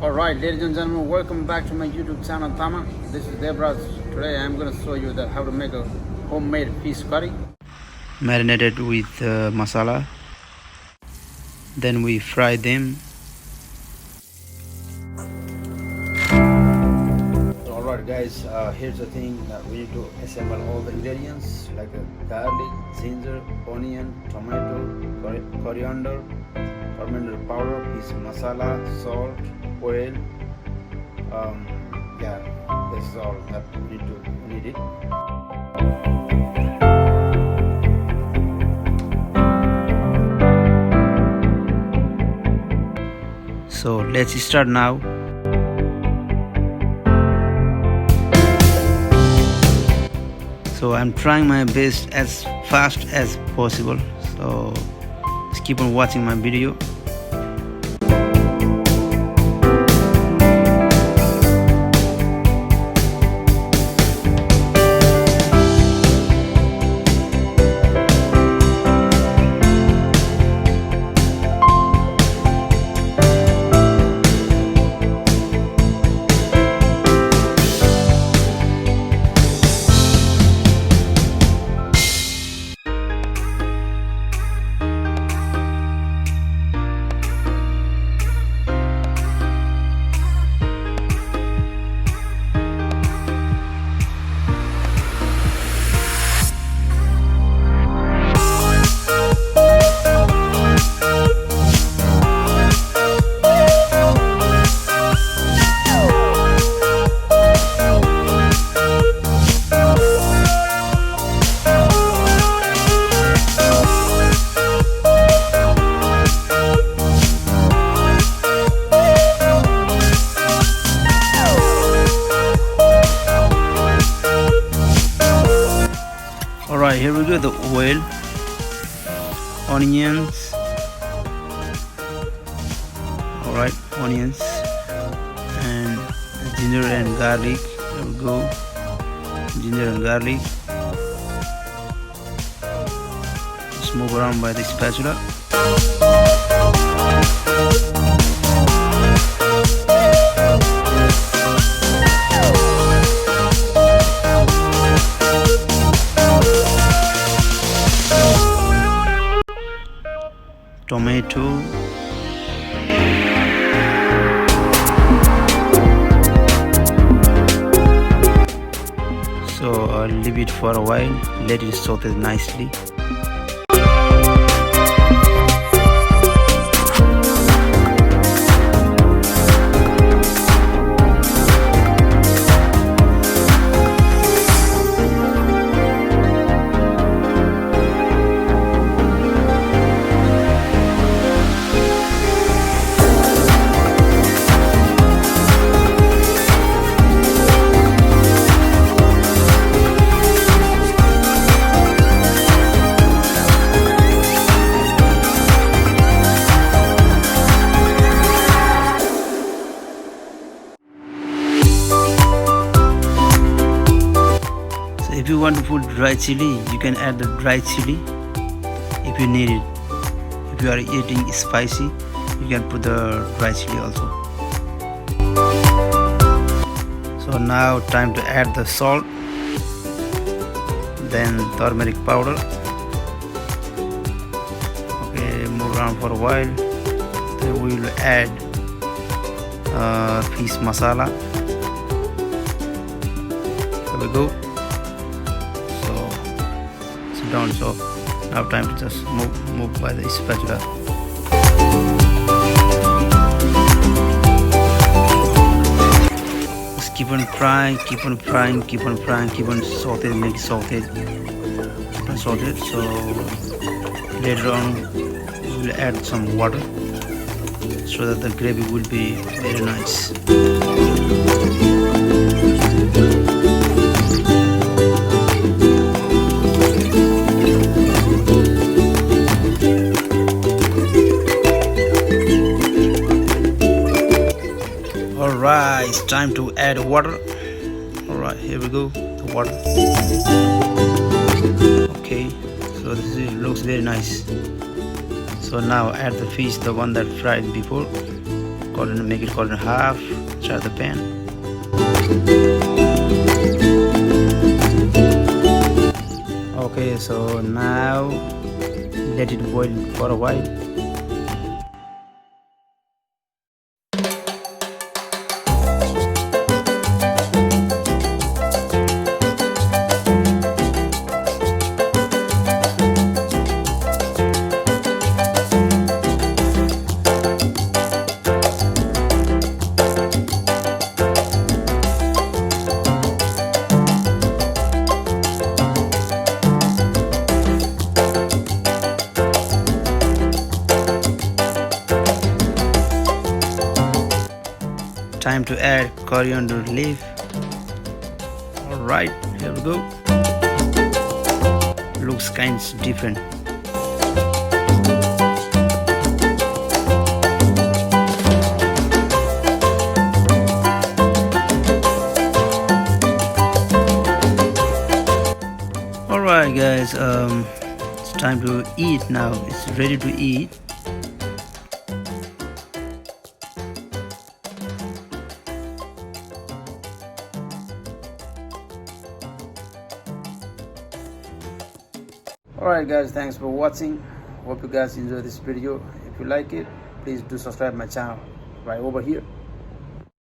Alright, ladies and gentlemen, welcome back to my YouTube channel Tama. This is Debraj. Today I am going to show you how to make a homemade fish curry. Marinated with masala. Then we fry them. Alright guys, here's the thing. We need to assemble all the ingredients like garlic, ginger, onion, tomato, coriander, coriander powder, fish masala, salt, oil. Yeah, this is all that we need it. So let's start now. So I'm trying my best as fast as possible. So just keep on watching my video. Alright, here we go, the oil, onions, alright, onions, and ginger and garlic. There we go, ginger and garlic. Just move around by the spatula. Tomato, so I'll leave it for a while, let it saute nicely. If you want to put dry chili, you can add the dry chili if you need it. If you are eating spicy, you can put the dry chili also. So now time to add the salt, then turmeric powder. Okay, move around for a while. Then we will add fish masala. There we go. Down, so now time to just move by the spatula. Just keep on frying, keep on frying, keep on frying, keep on sauteed, make it sauteed, keep on sauteed. So later on we will add some water so that the gravy will be very nice. Alright, it's time to add water. Alright, here we go, the water. Okay, so looks very nice. So now add the fish, the one that fried before. make it cut in half. Start the pan. Okay, so now let it boil for a while. Time to add coriander leaf. Alright, here we go. Looks kinds different. Alright guys, it's time to eat now. It's ready to eat. Alright guys, thanks for watching. Hope you guys enjoy this video. If you like it, please do subscribe my channel right over here.